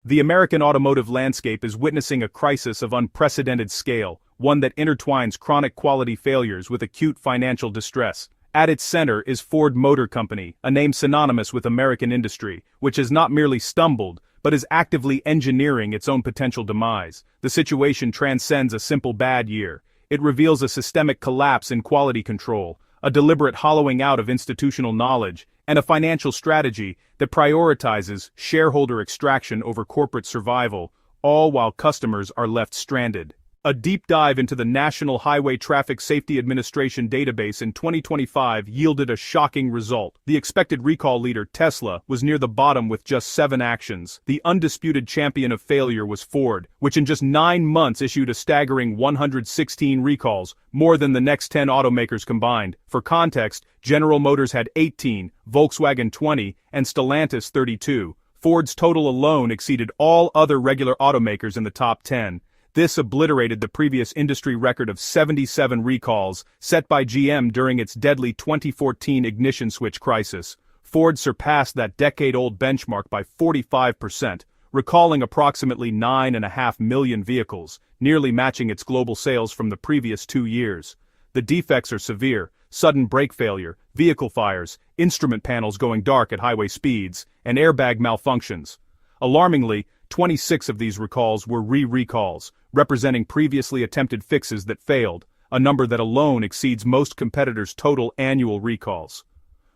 The American automotive landscape is witnessing a crisis of unprecedented scale, one that intertwines chronic quality failures with acute financial distress. At its center is Ford Motor Company, a name synonymous with American industry, which has not merely stumbled, but is actively engineering its own potential demise. The situation transcends a simple bad year. It reveals a systemic collapse in quality control, a deliberate hollowing out of institutional knowledge, and a financial strategy that prioritizes shareholder extraction over corporate survival, all while customers are left stranded. A deep dive into the National Highway Traffic Safety Administration database in 2025 yielded a shocking result. The expected recall leader, Tesla, was near the bottom with just 7 actions. The undisputed champion of failure was Ford, which in just 9 months issued a staggering 116 recalls, more than the next 10 automakers combined. For context, General Motors had 18, Volkswagen 20, and Stellantis 32. Ford's total alone exceeded all other regular automakers in the top 10. This obliterated the previous industry record of 77 recalls, set by GM during its deadly 2014 ignition switch crisis. Ford surpassed that decade-old benchmark by 45%, recalling approximately 9.5 million vehicles, nearly matching its global sales from the previous 2 years. The defects are severe: sudden brake failure, vehicle fires, instrument panels going dark at highway speeds, and airbag malfunctions. Alarmingly, 26 of these recalls were re-recalls, representing previously attempted fixes that failed, a number that alone exceeds most competitors' total annual recalls.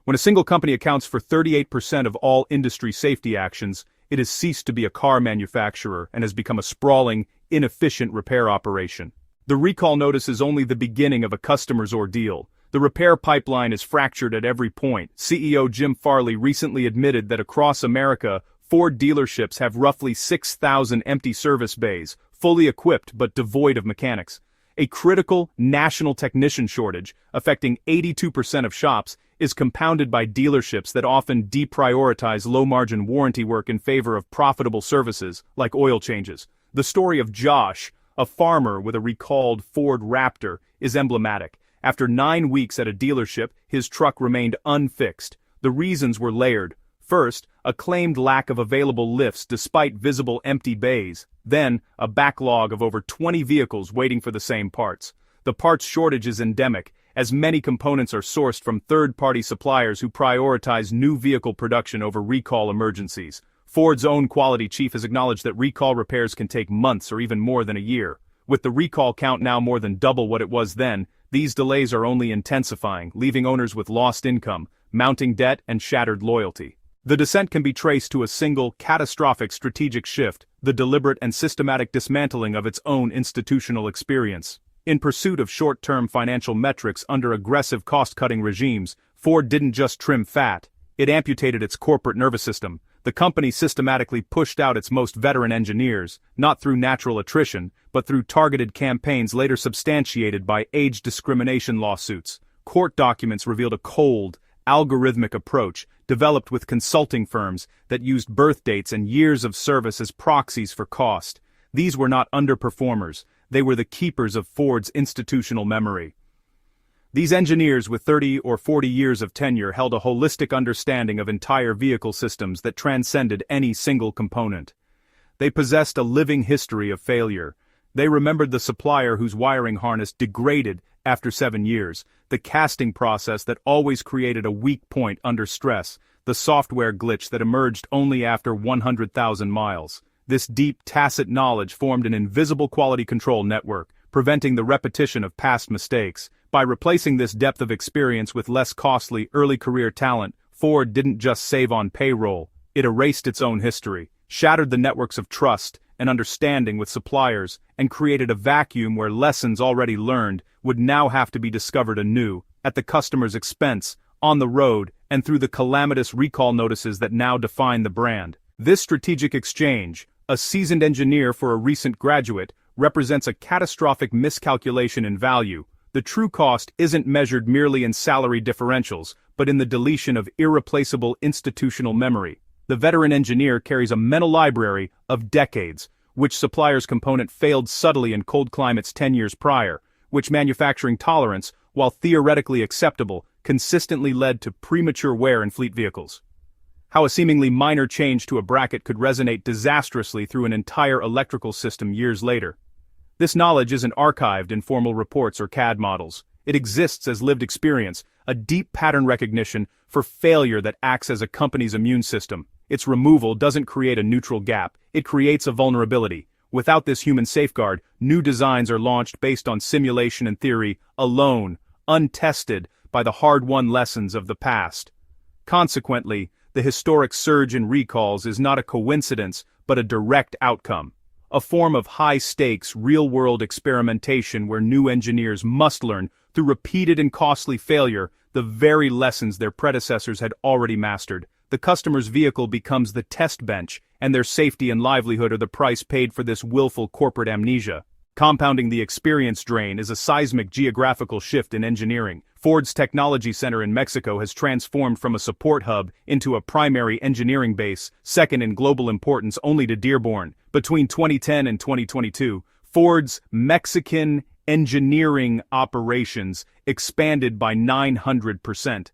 When a single company accounts for 38% of all industry safety actions, it has ceased to be a car manufacturer and has become a sprawling, inefficient repair operation. The recall notice is only the beginning of a customer's ordeal. The repair pipeline is fractured at every point. CEO Jim Farley recently admitted that across America, Ford dealerships have roughly 6,000 empty service bays, fully equipped but devoid of mechanics. A critical national technician shortage, affecting 82% of shops, is compounded by dealerships that often deprioritize low-margin warranty work in favor of profitable services, like oil changes. The story of Josh, a farmer with a recalled Ford Raptor, is emblematic. After 9 weeks at a dealership, his truck remained unfixed. The reasons were layered. First, a claimed lack of available lifts despite visible empty bays. Then, a backlog of over 20 vehicles waiting for the same parts. The parts shortage is endemic, as many components are sourced from third-party suppliers who prioritize new vehicle production over recall emergencies. Ford's own quality chief has acknowledged that recall repairs can take months or even more than a year. With the recall count now more than double what it was then, these delays are only intensifying, leaving owners with lost income, mounting debt, and shattered loyalty. The descent can be traced to a single, catastrophic strategic shift: the deliberate and systematic dismantling of its own institutional experience. In pursuit of short-term financial metrics under aggressive cost-cutting regimes, Ford didn't just trim fat, it amputated its corporate nervous system. The company systematically pushed out its most veteran engineers, not through natural attrition, but through targeted campaigns later substantiated by age discrimination lawsuits. Court documents revealed a cold, algorithmic approach, developed with consulting firms, that used birth dates and years of service as proxies for cost. These were not underperformers, they were the keepers of Ford's institutional memory. These engineers with 30 or 40 years of tenure held a holistic understanding of entire vehicle systems that transcended any single component. They possessed a living history of failure. They remembered the supplier whose wiring harness degraded after 7 years, the casting process that always created a weak point under stress, the software glitch that emerged only after 100,000 miles. This deep, tacit knowledge formed an invisible quality control network, preventing the repetition of past mistakes. By replacing this depth of experience with less costly, early career talent, Ford didn't just save on payroll, it erased its own history, shattered the networks of trust and understanding with suppliers, and created a vacuum where lessons already learned would now have to be discovered anew, at the customer's expense, on the road, and through the calamitous recall notices that now define the brand. This strategic exchange, a seasoned engineer for a recent graduate, represents a catastrophic miscalculation in value. The true cost isn't measured merely in salary differentials, but in the deletion of irreplaceable institutional memory. The veteran engineer carries a mental library of decades: which supplier's component failed subtly in cold climates 10 years prior, which manufacturing tolerance, while theoretically acceptable, consistently led to premature wear in fleet vehicles. How a seemingly minor change to a bracket could resonate disastrously through an entire electrical system years later. This knowledge isn't archived in formal reports or CAD models. It exists as lived experience, a deep pattern recognition for failure that acts as a company's immune system. Its removal doesn't create a neutral gap, it creates a vulnerability. Without this human safeguard, new designs are launched based on simulation and theory alone, untested by the hard-won lessons of the past. Consequently, the historic surge in recalls is not a coincidence but a direct outcome. A form of high-stakes, real-world experimentation where new engineers must learn, through repeated and costly failure, the very lessons their predecessors had already mastered. The customer's vehicle becomes the test bench, and their safety and livelihood are the price paid for this willful corporate amnesia. Compounding the experience drain is a seismic geographical shift in engineering. Ford's technology center in Mexico has transformed from a support hub into a primary engineering base, second in global importance only to Dearborn. Between 2010 and 2022, Ford's Mexican engineering operations expanded by 900%.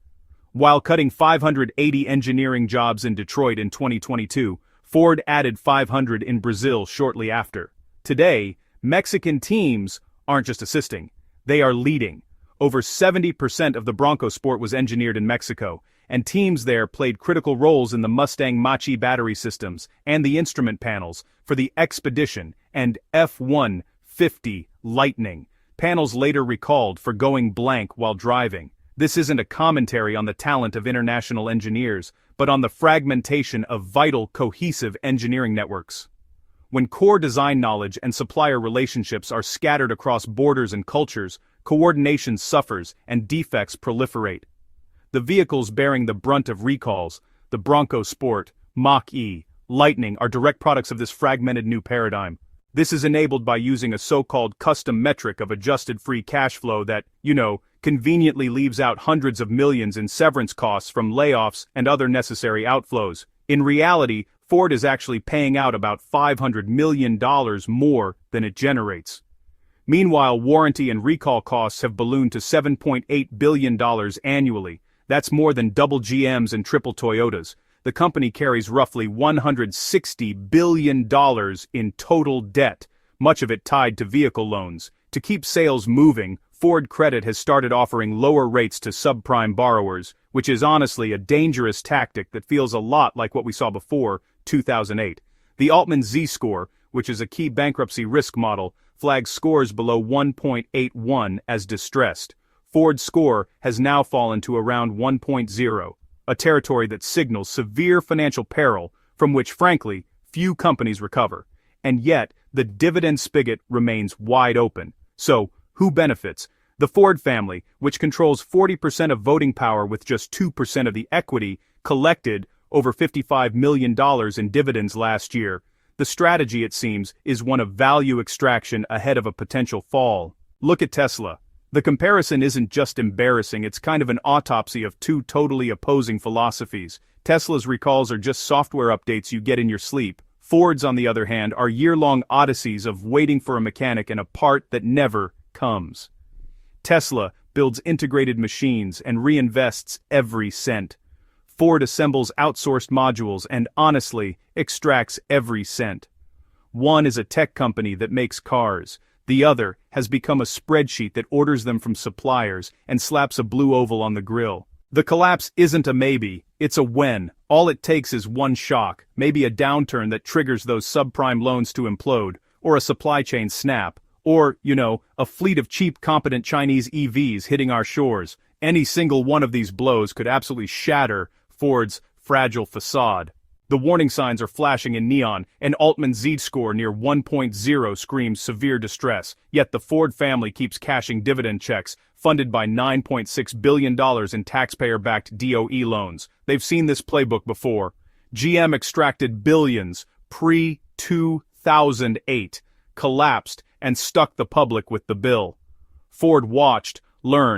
While cutting 580 engineering jobs in Detroit in 2022, Ford added 500 in Brazil shortly after. Today, Mexican teams aren't just assisting, they are leading. Over 70% of the Bronco Sport was engineered in Mexico, and teams there played critical roles in the Mustang Mach-E battery systems and the instrument panels for the Expedition and F-150 Lightning. Panels later recalled for going blank while driving. This isn't a commentary on the talent of international engineers, but on the fragmentation of vital, cohesive engineering networks. When core design knowledge and supplier relationships are scattered across borders and cultures, coordination suffers and defects proliferate. The vehicles bearing the brunt of recalls, the Bronco Sport, Mach-E, Lightning, are direct products of this fragmented new paradigm. This is enabled by using a so-called custom metric of adjusted free cash flow that, conveniently leaves out hundreds of millions in severance costs from layoffs and other necessary outflows. In reality, Ford is actually paying out about $500 million more than it generates. Meanwhile, warranty and recall costs have ballooned to $7.8 billion annually. That's more than double GM's and triple Toyota's. The company carries roughly $160 billion in total debt, much of it tied to vehicle loans. To keep sales moving, Ford Credit has started offering lower rates to subprime borrowers, which is honestly a dangerous tactic that feels a lot like what we saw before 2008. The Altman Z-score, which is a key bankruptcy risk model, flags scores below 1.81 as distressed. Ford's score has now fallen to around 1.0, a territory that signals severe financial peril from which, frankly, few companies recover. And yet, the dividend spigot remains wide open. So, who benefits? The Ford family, which controls 40% of voting power with just 2% of the equity, collected over $55 million in dividends last year. The strategy, it seems, is one of value extraction ahead of a potential fall. Look at Tesla. The comparison isn't just embarrassing, it's kind of an autopsy of two totally opposing philosophies. Tesla's recalls are just software updates you get in your sleep. Ford's, on the other hand, are year-long odysseys of waiting for a mechanic and a part that never comes. Tesla builds integrated machines and reinvests every cent. Ford assembles outsourced modules and, honestly, extracts every cent. One is a tech company that makes cars. The other has become a spreadsheet that orders them from suppliers and slaps a blue oval on the grill. The collapse isn't a maybe, it's a when. All it takes is one shock, maybe a downturn that triggers those subprime loans to implode, or a supply chain snap, or, a fleet of cheap, competent Chinese EVs hitting our shores. Any single one of these blows could absolutely shatter Ford's fragile facade. The warning signs are flashing in neon. An Altman Z-score near 1.0 screams severe distress, yet the Ford family keeps cashing dividend checks, funded by $9.6 billion in taxpayer-backed DOE loans. They've seen this playbook before. GM extracted billions pre-2008, collapsed, and stuck the public with the bill. Ford watched, learned,